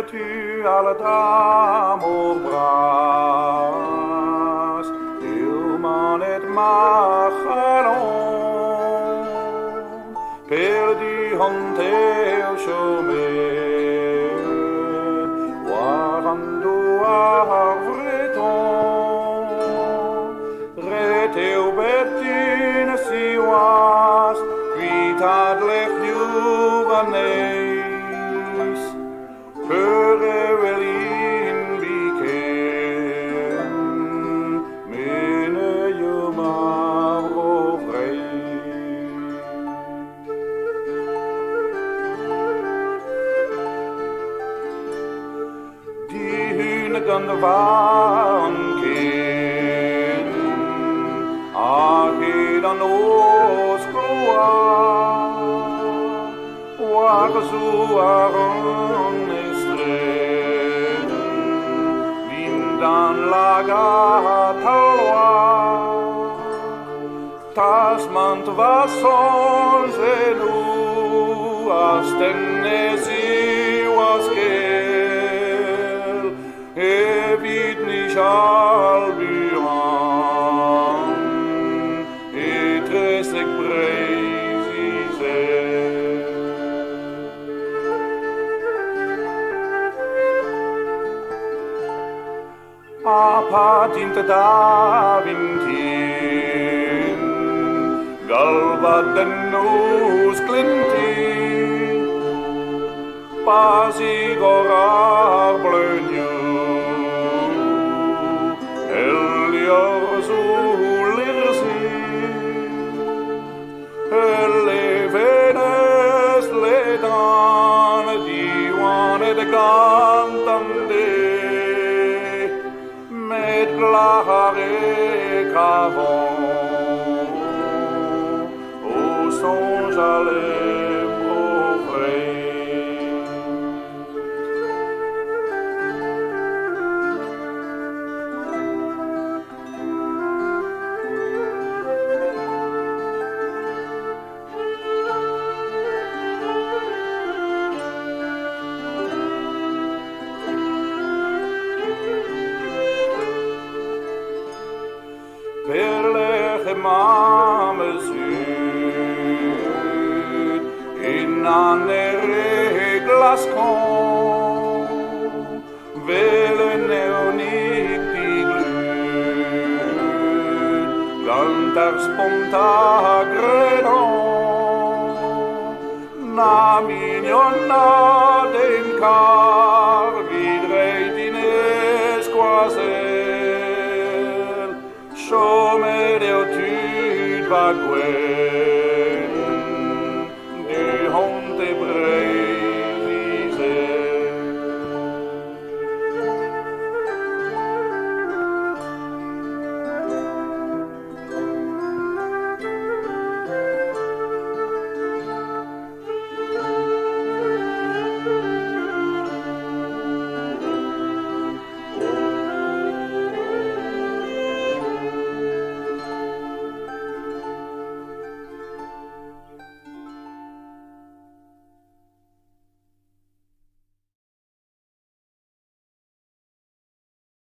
tu alle dame au bras, il m'en est machalon, perdu honte au chemin, warando avreton, reteu bettine si was, quitad lech juveneis, Höre will ihn bekend, mene jumar vrij. Die hunigen waren kind, age dan os gloire, waar zoaren dan laga talwa, tasmant was sonjenu, as tennesi was gel, evit nicht albion, etresek preisise. Apa tinte da vintin, galva dennus glintin, pasigorar blögnu, elior zulirsin, elle venes ledan, diwane de cantande, met glare cavon, au songe à l'éprouver. Per lechem sud, in andere glaskon, vele neonik die glüht, ganter spontagredon, na mignona den car, vidreit in esquazel, Chômer d'études vagues.